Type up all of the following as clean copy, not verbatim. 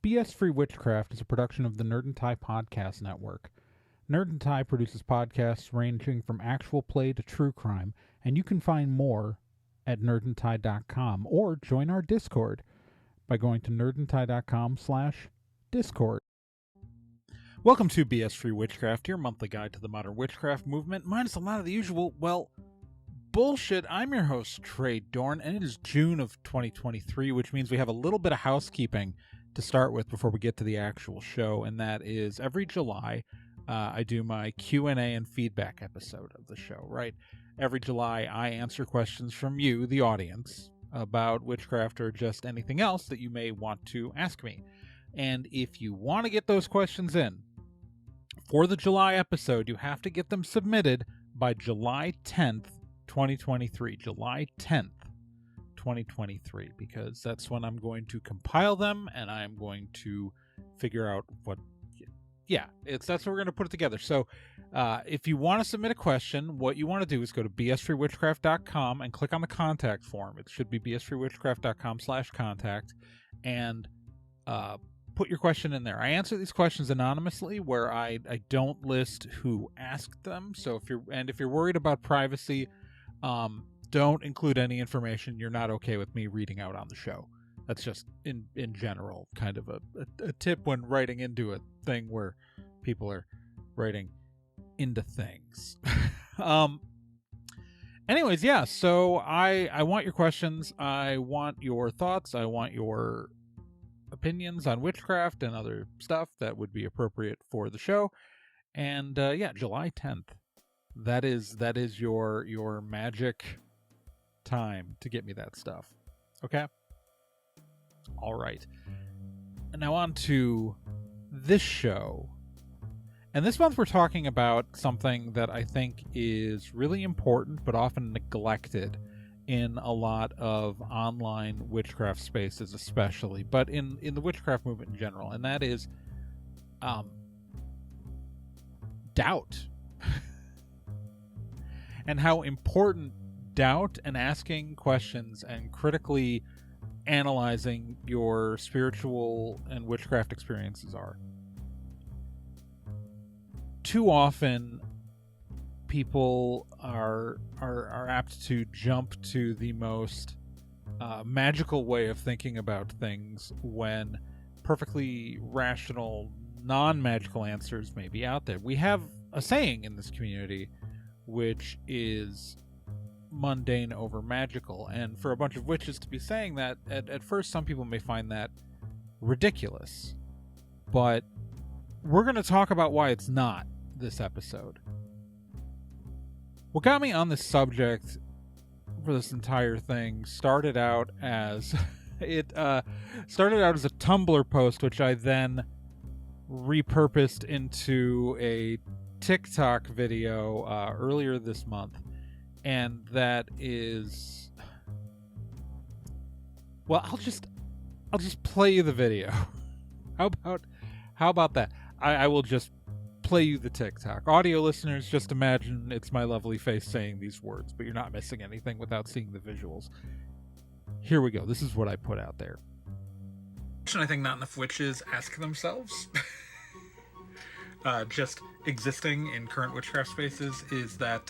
BS Free Witchcraft is a production of the Nerd and Tie Podcast Network. Nerd and Tie produces podcasts ranging from actual play to true crime, and you can find more at nerdandtie.com or join our Discord by going to nerdandtie.com/Discord. Welcome to BS Free Witchcraft, your monthly guide to the modern witchcraft movement, minus a lot of the usual, bullshit. I'm your host, Trey Dorn, and it is June of 2023, which means we have a little bit of housekeeping to start with before we get to the actual show, and that is every July, I do my Q&A and feedback episode of the show, right? Every July, I answer questions from you, the audience, about witchcraft or just anything else that you may want to ask me. And if you want to get those questions in for the July episode, you have to get them submitted by July 10th, 2023. July 10th, 2023, because that's when I'm going to compile them and I'm going to figure out what... that's what we're going to put it together. So if you want to submit a question, what you want to do is go to bsfreewitchcraft.com and click on the contact form. It should be bsfreewitchcraft.com/contact, and put your question in there. I answer these questions anonymously, where I don't list who asked them. So if you're worried about privacy, don't include any information you're not okay with me reading out on the show. That's just in general kind of a tip when writing into a thing where people are writing into things. Anyways, yeah, so I want your questions. I want your thoughts. I want your opinions on witchcraft and other stuff that would be appropriate for the show. And July 10th. That is your magic time to get me that stuff. Okay? All right. And now on to this show. And this month we're talking about something that I think is really important but often neglected in a lot of online witchcraft spaces especially, but in the witchcraft movement in general, and that is doubt. And how important doubt and asking questions and critically analyzing your spiritual and witchcraft experiences are. Too often, people are apt to jump to the most magical way of thinking about things when perfectly rational, non-magical answers may be out there. We have a saying in this community, which is mundane over magical, and for a bunch of witches to be saying that, at first some people may find that ridiculous, but we're going to talk about why it's not this episode. What got me on this subject for this entire thing started out as a Tumblr post, which I then repurposed into a TikTok video earlier this month, and that is, I'll just play you the video. How about that? I will just play you the TikTok. Audio listeners, just imagine it's my lovely face saying these words, but you're not missing anything without seeing the visuals. Here we go. This is what I put out there. I think not enough witches ask themselves, just existing in current witchcraft spaces, is that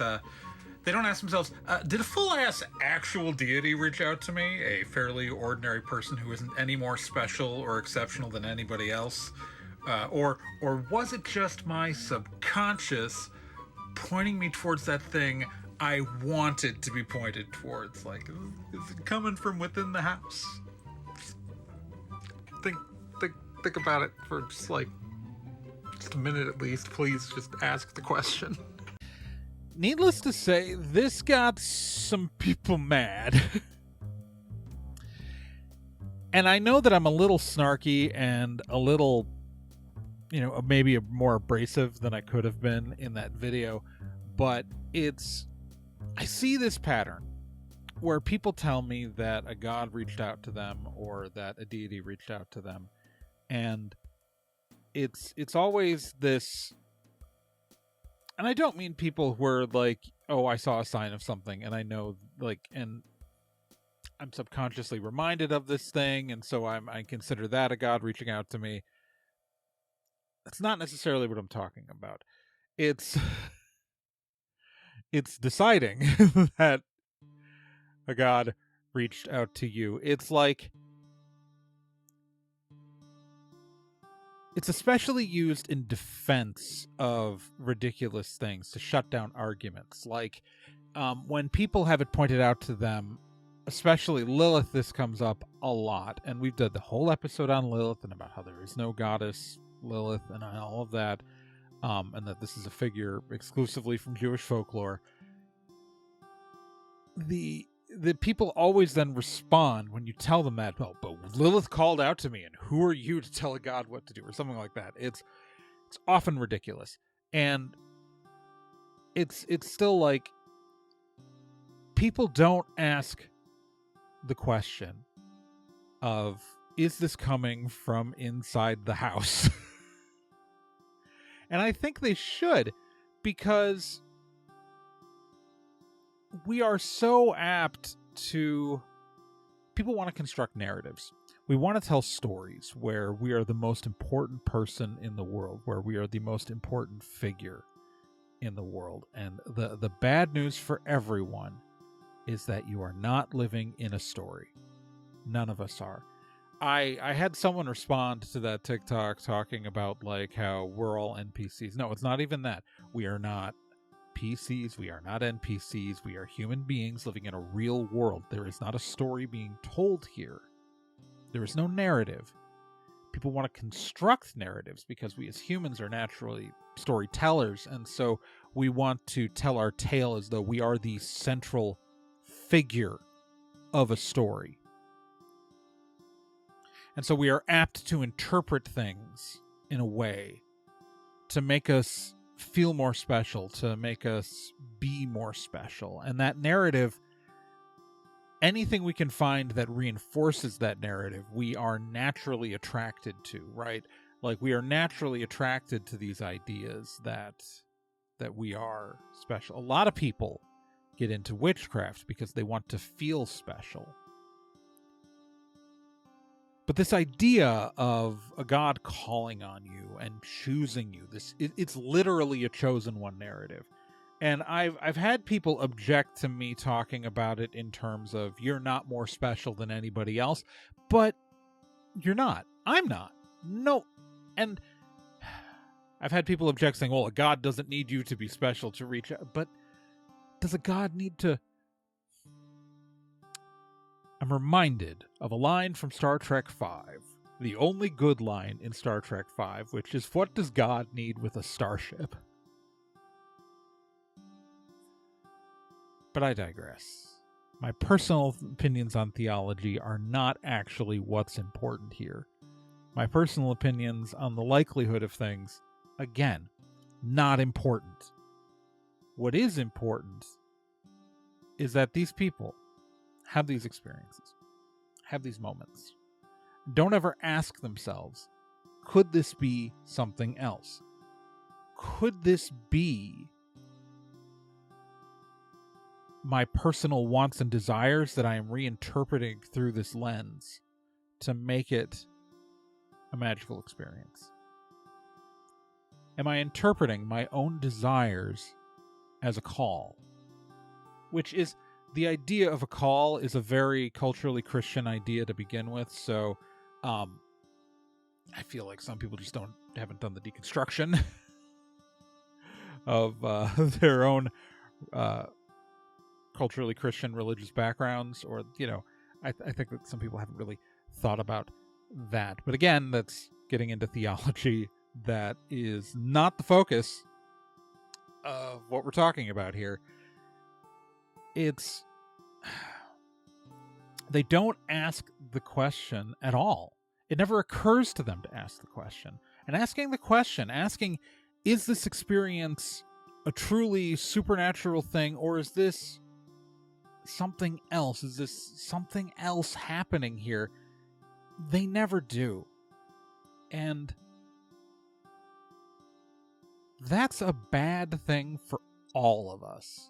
they don't ask themselves, did a full-ass actual deity reach out to me, a fairly ordinary person who isn't any more special or exceptional than anybody else? Or was it just my subconscious pointing me towards that thing I wanted to be pointed towards? Like, is it coming from within the house? Think about it for just a minute at least. Please just ask the question. Needless to say, this got some people mad. And I know that I'm a little snarky and a little, maybe more abrasive than I could have been in that video, but I see this pattern where people tell me that a god reached out to them or that a deity reached out to them, and it's always this. And I don't mean people who are like, oh, I saw a sign of something and I know, and I'm subconsciously reminded of this thing, and so I consider that a god reaching out to me. That's not necessarily what I'm talking about. It's it's deciding that a god reached out to you. It's especially used in defense of ridiculous things to shut down arguments. Like when people have it pointed out to them, especially Lilith, this comes up a lot. And we've done the whole episode on Lilith and about how there is no goddess Lilith and all of that. And that this is a figure exclusively from Jewish folklore. The people always then respond when you tell them that, well, but Lilith called out to me, and who are you to tell a god what to do, or something like that. It's often ridiculous, and it's still like people don't ask the question of, is this coming from inside the house? And I think they should, because we are so apt to... People want to construct narratives. We want to tell stories where we are the most important person in the world, where we are the most important figure in the world. And the bad news for everyone is that you are not living in a story. None of us are. I had someone respond to that TikTok talking about like how we're all NPCs. No, it's not even that. We are not PCs. We are not NPCs. We are human beings living in a real world. There is not a story being told here. There is no narrative. People want to construct narratives because we as humans are naturally storytellers, and so we want to tell our tale as though we are the central figure of a story. And so we are apt to interpret things in a way to make us feel more special, to make us be more special. And that narrative, anything we can find that reinforces that narrative, we are naturally attracted to, right? Like we are naturally attracted to these ideas that we are special. A lot of people get into witchcraft because they want to feel special. But this idea of a god calling on you and choosing you, it's literally a chosen one narrative. And I've had people object to me talking about it in terms of you're not more special than anybody else, but you're not. I'm not. No. And I've had people object saying, well, a god doesn't need you to be special to reach out. But does a god need to... I'm reminded of a line from Star Trek V, the only good line in Star Trek V, which is, what does God need with a starship? But I digress. My personal opinions on theology are not actually what's important here. My personal opinions on the likelihood of things, again, not important. What is important is that these people have these experiences, have these moments. Don't ever ask themselves, could this be something else? Could this be my personal wants and desires that I am reinterpreting through this lens to make it a magical experience? Am I interpreting my own desires as a call? Which is... The idea of a call is a very culturally Christian idea to begin with, so I feel like some people just haven't done the deconstruction of their own culturally Christian religious backgrounds, or, you know, I think that some people haven't really thought about that. But again, that's getting into theology that is not the focus of what we're talking about here. They don't ask the question at all. It never occurs to them to ask the question. And asking the question, is this experience a truly supernatural thing, or is this something else? Is this something else happening here? They never do. And that's a bad thing for all of us.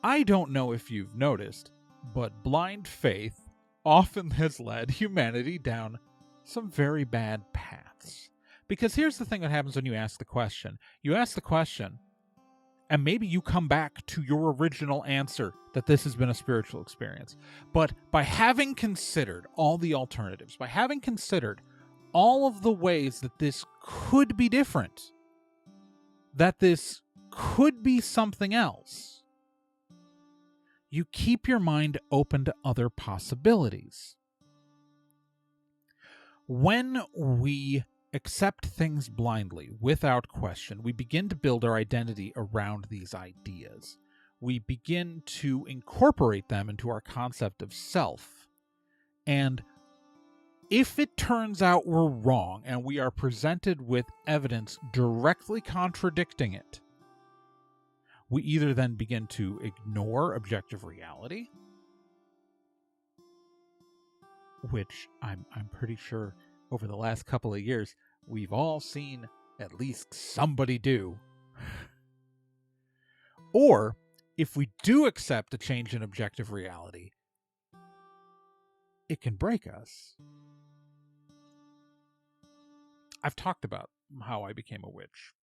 I don't know if you've noticed, But blind faith often has led humanity down some very bad paths. Because here's the thing that happens when you ask the question. You ask the question, and maybe you come back to your original answer that this has been a spiritual experience. But by having considered all the alternatives, by having considered all of the ways that this could be different, that this could be something else, you keep your mind open to other possibilities. When we accept things blindly, without question, we begin to build our identity around these ideas. We begin to incorporate them into our concept of self. And if it turns out we're wrong and we are presented with evidence directly contradicting it, we either then begin to ignore objective reality, which I'm pretty sure over the last couple of years we've all seen at least somebody do. Or, if we do accept a change in objective reality, it can break us. I've talked about how I became a witch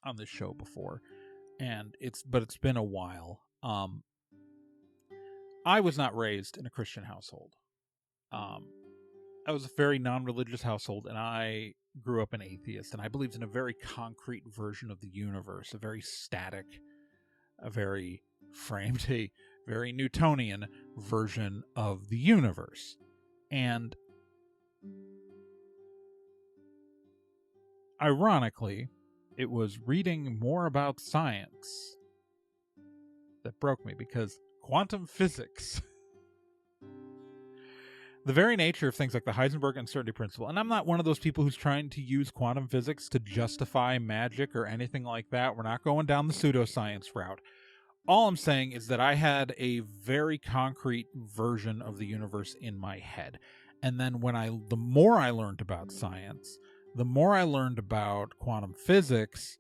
on this show before, and it's been a while. I was not raised in a Christian household. I was a very non-religious household, and I grew up an atheist, and I believed in a very concrete version of the universe, a very static, a very framed, a very Newtonian version of the universe. And ironically, it was reading more about science that broke me, because quantum physics, the very nature of things like the Heisenberg uncertainty principle, and I'm not one of those people who's trying to use quantum physics to justify magic or anything like that. We're not going down the pseudoscience route. All I'm saying is that I had a very concrete version of the universe in my head. And then the more I learned about science, the more I learned about quantum physics,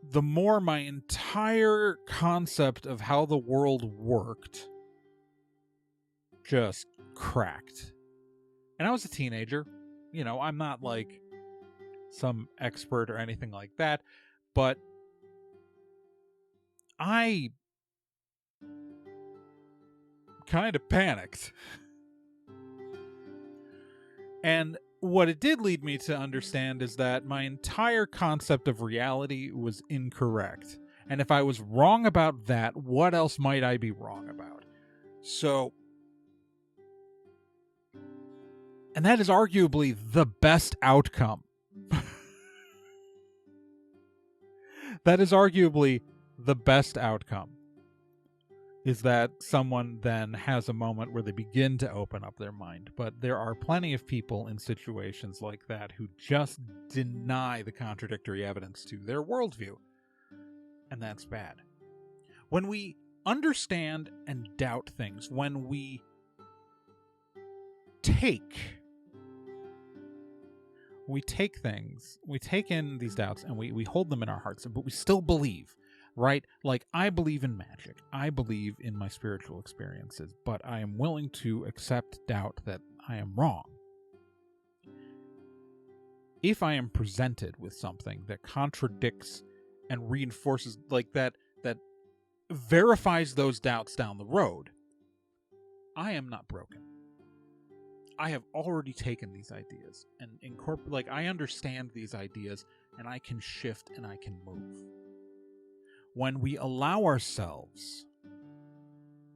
the more my entire concept of how the world worked just cracked. And I was a teenager. You know, I'm not like some expert or anything like that, but I kind of panicked. And what it did lead me to understand is that my entire concept of reality was incorrect. And if I was wrong about that, what else might I be wrong about? So, and that is arguably the best outcome. That is arguably the best outcome, is that someone then has a moment where they begin to open up their mind. But there are plenty of people in situations like that who just deny the contradictory evidence to their worldview. And that's bad. When we understand and doubt things, when we take things, we take in these doubts and we hold them in our hearts, but we still believe. Right? Like, I believe in magic. I believe in my spiritual experiences, but I am willing to accept doubt that I am wrong. If I am presented with something that contradicts and reinforces, like that verifies those doubts down the road, I am not broken. I have already taken these ideas and incorporate, I understand these ideas, and I can shift and I can move. When we allow ourselves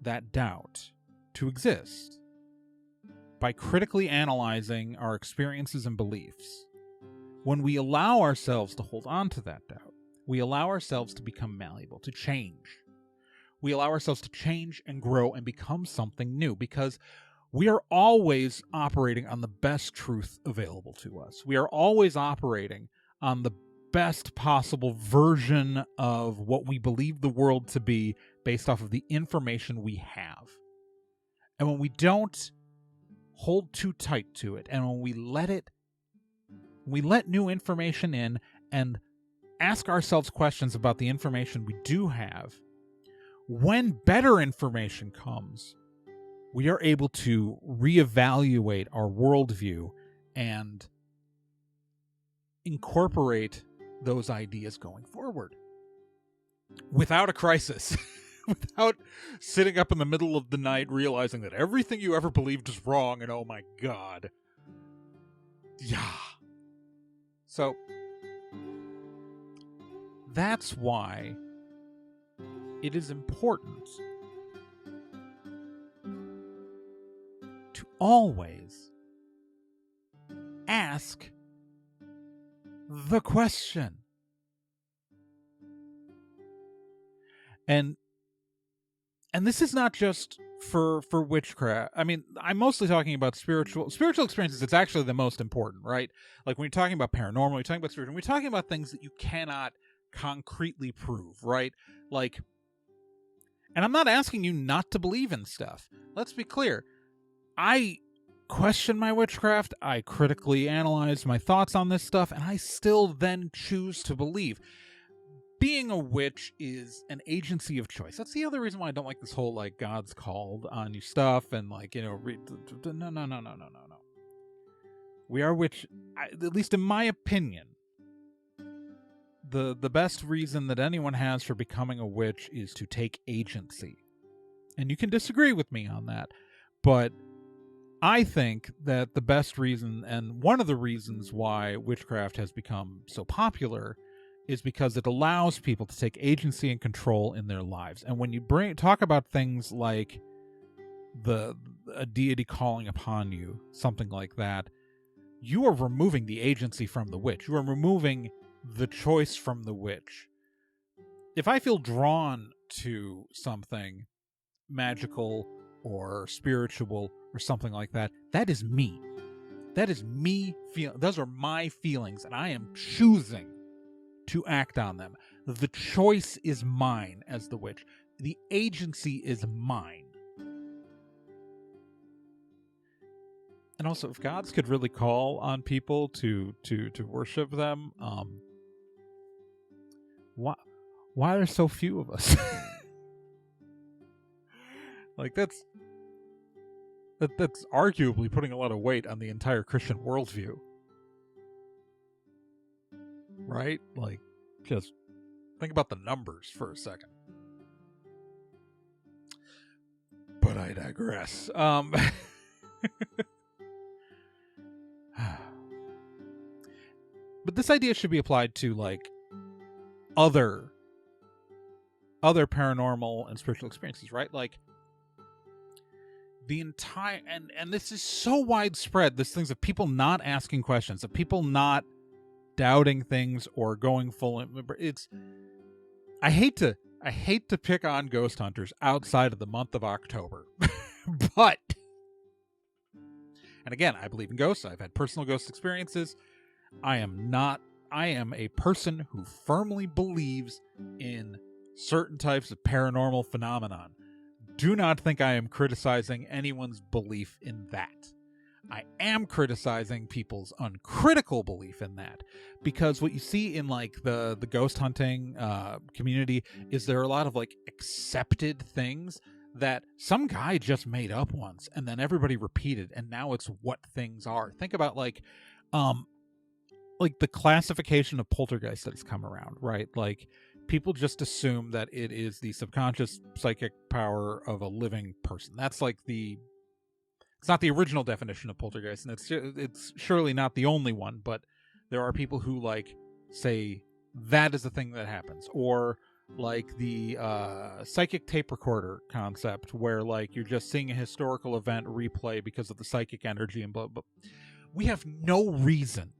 that doubt to exist by critically analyzing our experiences and beliefs, when we allow ourselves to hold on to that doubt, we allow ourselves to become malleable, to change. We allow ourselves to change and grow and become something new, because we are always operating on the best truth available to us. We are always operating on the best possible version of what we believe the world to be based off of the information we have. And when we don't hold too tight to it, and when we let new information in and ask ourselves questions about the information we do have, when better information comes, we are able to reevaluate our worldview and incorporate those ideas going forward without a crisis, without sitting up in the middle of the night realizing that everything you ever believed is wrong and oh my God. Yeah. So that's why it is important to always ask the question. And this is not just for witchcraft. I mean, I'm mostly talking about spiritual experiences. It's actually the most important, right? Like when you're talking about paranormal, you're talking about spiritual, we're talking about things that you cannot concretely prove, right? Like, and I'm not asking you not to believe in stuff. Let's be clear. I question my witchcraft. I critically analyze my thoughts on this stuff, and I still then choose to believe. Being a witch is an agency of choice. That's the other reason why I don't like this whole, like, God's called on you stuff and, like, you know, no. We are at least in my opinion, the best reason that anyone has for becoming a witch is to take agency. And you can disagree with me on that, but I think that the best reason, and one of the reasons why witchcraft has become so popular, is because it allows people to take agency and control in their lives. And when you talk about things like a deity calling upon you, something like that, you are removing the agency from the witch. You are removing the choice from the witch. If I feel drawn to something magical or spiritual or something like that, that is me. That is me. Those are my feelings, and I am choosing to act on them. The choice is mine as the witch. The agency is mine. And also, if gods could really call on people to worship them, why are there so few of us? Like, that's arguably putting a lot of weight on the entire Christian worldview. Right? Like, just think about the numbers for a second. But I digress. But this idea should be applied to, like, other paranormal and spiritual experiences, right? Like, the entire, and this is so widespread, this things of people not asking questions, of people not doubting things or going full. I hate to pick on ghost hunters outside of the month of October. But, and again, I believe in ghosts. I've had personal ghost experiences. I am a person who firmly believes in certain types of paranormal phenomenon. Do not think I am criticizing anyone's belief in that. I am criticizing people's uncritical belief in that, because what you see in, like, the ghost hunting community is there are a lot of, like, accepted things that some guy just made up once and then everybody repeated, and now it's what things are. Think about, like the classification of poltergeist that has come around, right? Like, people just assume that it is the subconscious psychic power of a living person. That's like it's not the original definition of poltergeist, and it's surely not the only one, but there are people who, like, say that is the thing that happens. Or, like, the psychic tape recorder concept, where, like, you're just seeing a historical event replay because of the psychic energy and blah, blah. We have no reason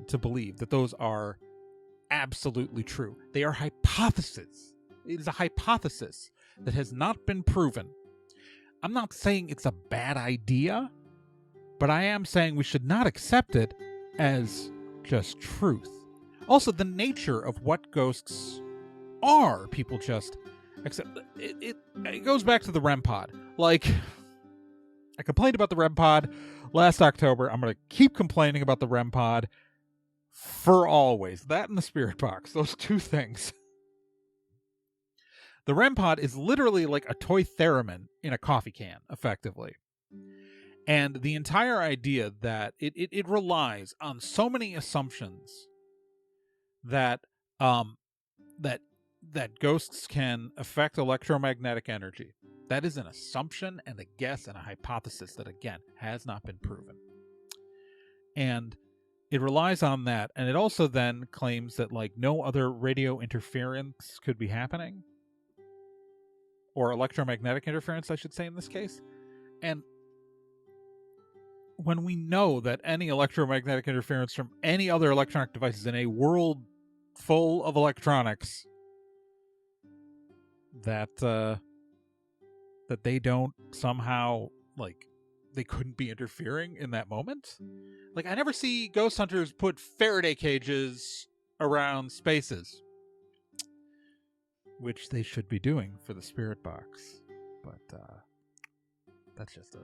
to believe that those are absolutely true. They are hypotheses. It is a hypothesis that has not been proven. I'm not saying it's a bad idea, but I am saying we should not accept it as just truth. Also, the nature of what ghosts are, people just accept. It goes back to the REM pod. Like, I complained about the REM pod last October. I'm going to keep complaining about the REM pod for always. That and the spirit box. Those two things. The REM pod is literally like a toy theremin in a coffee can, effectively. And the entire idea that it relies on so many assumptions that that ghosts can affect electromagnetic energy. That is an assumption and a guess and a hypothesis that, again, has not been proven. And it relies on that, and it also then claims that like no other radio interference could be happening, or electromagnetic interference, I should say, in this case. And when we know that any electromagnetic interference from any other electronic devices in a world full of electronics, that they don't somehow, like, they couldn't be interfering in that moment. Like, I never see ghost hunters put Faraday cages around spaces, which they should be doing for the spirit box. But that's just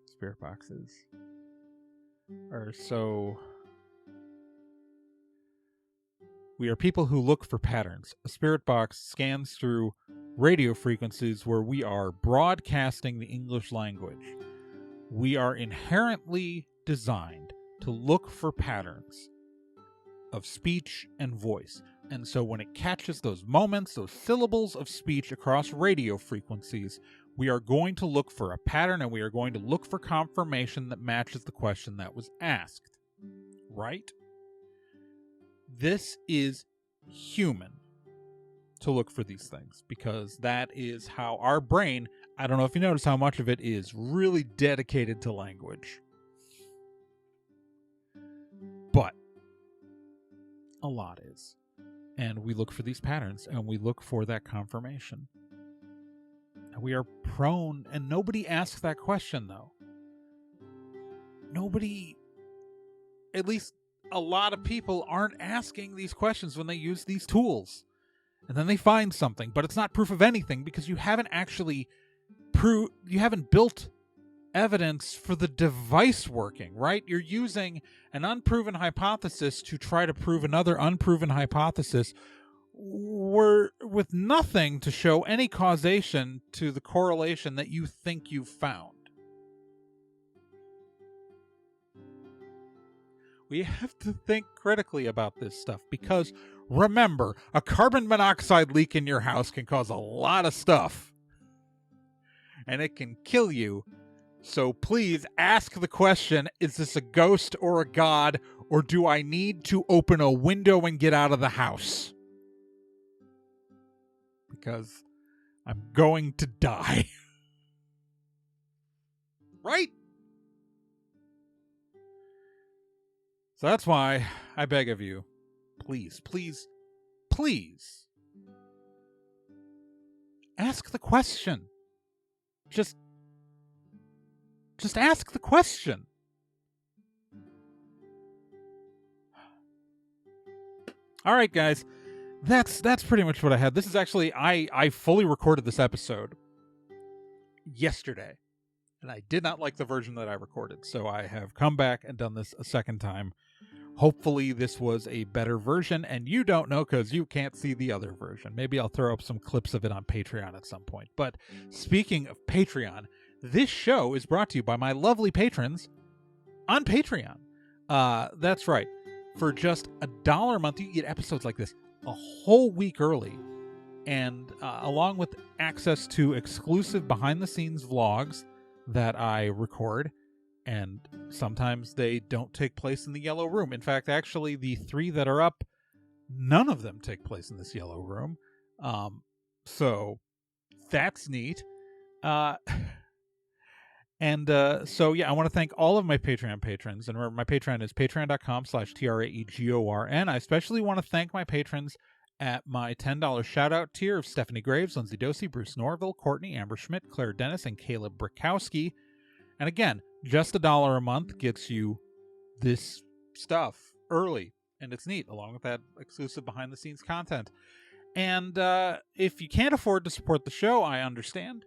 spirit boxes are so... We are people who look for patterns. A spirit box scans through radio frequencies where we are broadcasting the English language. We are inherently designed to look for patterns of speech and voice. And so when it catches those moments, those syllables of speech across radio frequencies, we are going to look for a pattern, and we are going to look for confirmation that matches the question that was asked. Right? This is human to look for these things, because that is how our brain, I don't know if you notice how much of it is really dedicated to language. But a lot is. And we look for these patterns, and we look for that confirmation. And we are prone, and nobody asks that question, though. Nobody, at least a lot of people, aren't asking these questions when they use these tools. And then they find something, but it's not proof of anything, because you haven't actually you haven't built evidence for the device working, right? You're using an unproven hypothesis to try to prove another unproven hypothesis, with nothing to show any causation to the correlation that you think you've found. We have to think critically about this stuff, because remember, a carbon monoxide leak in your house can cause a lot of stuff, and it can kill you. So please ask the question, is this a ghost or a god, or do I need to open a window and get out of the house? Because I'm going to die. Right? So that's why I beg of you, please, please, please, ask the question. Just ask the question. All right, guys. That's pretty much what I had. This is actually, I fully recorded this episode yesterday, and I did not like the version that I recorded, so I have come back and done this a second time. Hopefully this was a better version, and you don't know because you can't see the other version. Maybe I'll throw up some clips of it on Patreon at some point. But speaking of Patreon, this show is brought to you by my lovely patrons on Patreon. That's right. For just $1 a month, you get episodes like this a whole week early, and along with access to exclusive behind-the-scenes vlogs that I record, and sometimes they don't take place in the Yellow Room. In fact, actually, the 3 that are up, none of them take place in this Yellow Room. So that's neat. So yeah, I want to thank all of my Patreon patrons. And remember, my Patreon is patreon.com/TRAEGORN. I especially want to thank my patrons at my $10 shout-out tier of Stephanie Graves, Lindsay Dosey, Bruce Norville, Courtney, Amber Schmidt, Claire Dennis, and Caleb Brikowski. And again, just $1 a month gets you this stuff early, and it's neat, along with that exclusive behind-the-scenes content. And if you can't afford to support the show, I understand.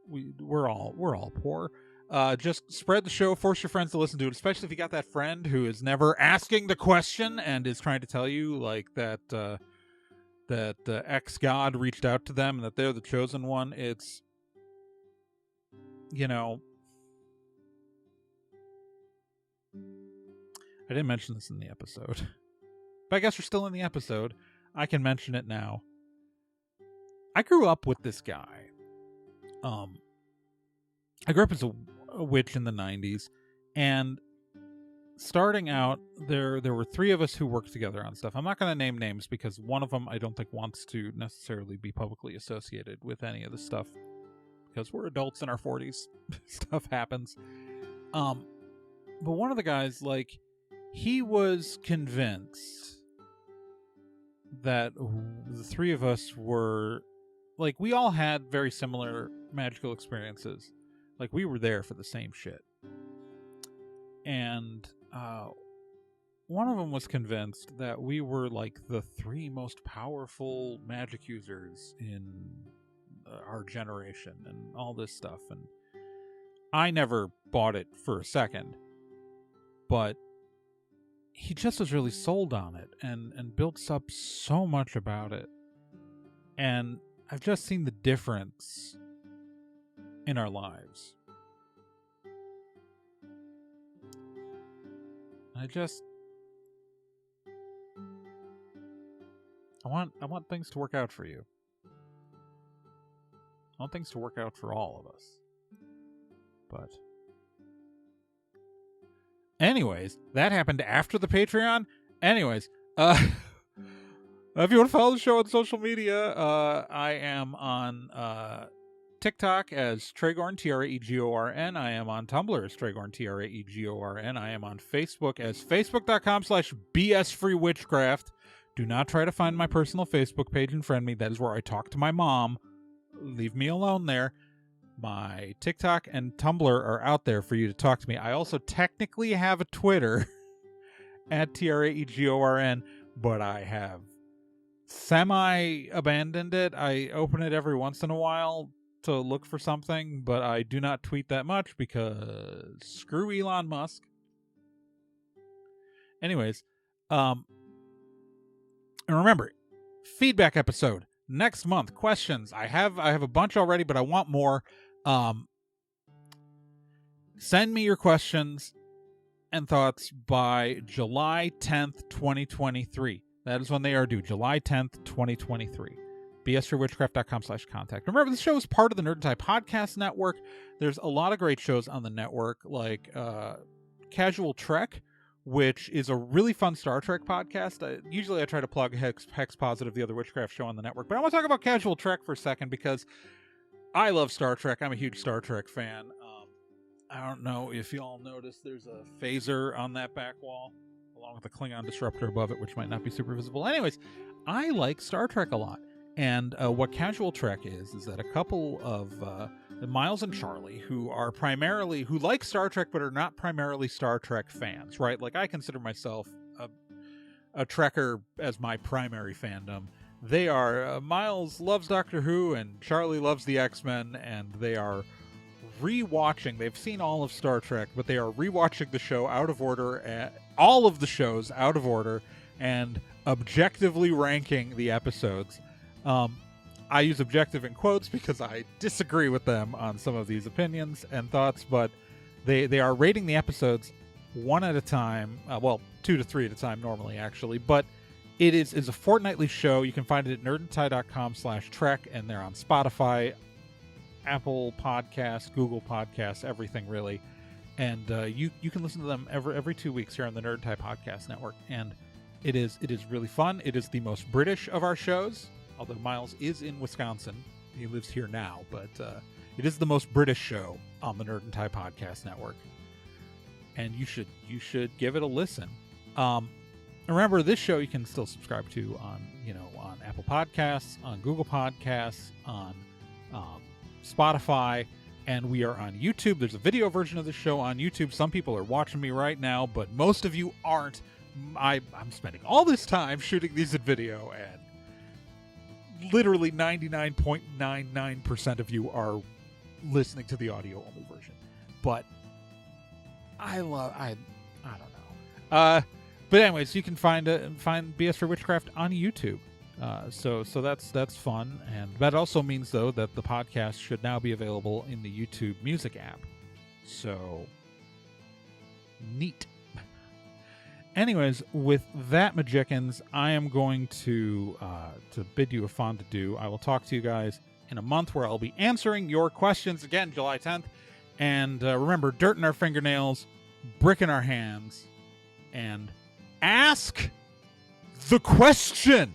We're all poor. Just spread the show, force your friends to listen to it, especially if you got that friend who is never asking the question and is trying to tell you like that that the ex-god reached out to them and that they're the chosen one. It's, you know, I didn't mention this in the episode, but I guess we're still in the episode. I can mention it now. I grew up with this guy. I grew up as a witch in the 90s, and starting out, there were three of us who worked together on stuff. I'm not going to name names because one of them I don't think wants to necessarily be publicly associated with any of this stuff, because we're adults in our 40s. Stuff happens. But one of the guys, like, he was convinced that the three of us were, like, we all had very similar magical experiences. Like, we were there for the same shit. And one of them was convinced that we were, like, the three most powerful magic users in our generation and all this stuff. And I never bought it for a second. But he just was really sold on it and built up so much about it. And I've just seen the difference in our lives. I want things to work out for you. I want things to work out for all of us. But anyways, that happened after the Patreon. Anyways, if you want to follow the show on social media, I am on TikTok as Traegorn, Traegorn. I am on Tumblr as Traegorn, Traegorn. I am on Facebook as facebook.com/BSFreeWitchcraft. Do not try to find my personal Facebook page and friend me. That is where I talk to my mom. Leave me alone there. My TikTok and Tumblr are out there for you to talk to me. I also technically have a Twitter at Traegorn, but I have semi-abandoned it. I open it every once in a while to look for something, but I do not tweet that much because screw Elon Musk. Anyways, and remember, feedback episode next month. Questions. I have a bunch already, but I want more. Send me your questions and thoughts by July 10th, 2023. That is when they are due. July 10th, 2023. bsfreewitchcraft.com/contact. Remember, this show is part of the Nerd and Tie Podcast Network. There's a lot of great shows on the network, like Casual Trek, which is a really fun Star Trek podcast. Usually I try to plug Hex Positive, the other witchcraft show on the network, but I want to talk about Casual Trek for a second because I love Star Trek. I'm a huge Star Trek fan. I don't know if you all noticed, there's a phaser on that back wall, along with a Klingon disruptor above it, which might not be super visible. Anyways, I like Star Trek a lot. And what Casual Trek is that a couple of Miles and Charlie, who like Star Trek but are not primarily Star Trek fans, right? Like, I consider myself a Trekker as my primary fandom. They are, Miles loves Doctor Who and Charlie loves the X-Men, and they are rewatching. They've seen all of Star Trek, but they are rewatching the show out of order, all of the shows out of order, and objectively ranking the episodes. I use objective in quotes because I disagree with them on some of these opinions and thoughts, but they are rating the episodes one at a time. Well, 2 to 3 at a time normally, actually, but it is a fortnightly show. You can find it at nerdandtie.com/trek, and they're on Spotify, Apple Podcasts, Google Podcasts, everything really. And you can listen to them every 2 weeks here on the Nerd and Tie Podcast Network. And it is really fun. It is the most British of our shows, although Miles is in Wisconsin. He lives here now, but it is the most British show on the Nerd and Tie Podcast Network. And you should give it a listen. Remember, this show you can still subscribe to on Apple Podcasts, on Google Podcasts, on Spotify, and we are on YouTube. There's a video version of the show on YouTube. Some people are watching me right now, but most of you aren't. I'm spending all this time shooting these in video, and literally 99.99% of you are listening to the audio only version. But I don't know. But anyways, you can find BS for Witchcraft on YouTube. So that's fun, and that also means though that the podcast should now be available in the YouTube Music app. So neat. Anyways, with that, Magicians, I am going to bid you a fond adieu. I will talk to you guys in a month, where I'll be answering your questions again, July 10th. And remember, dirt in our fingernails, brick in our hands, and ask the question.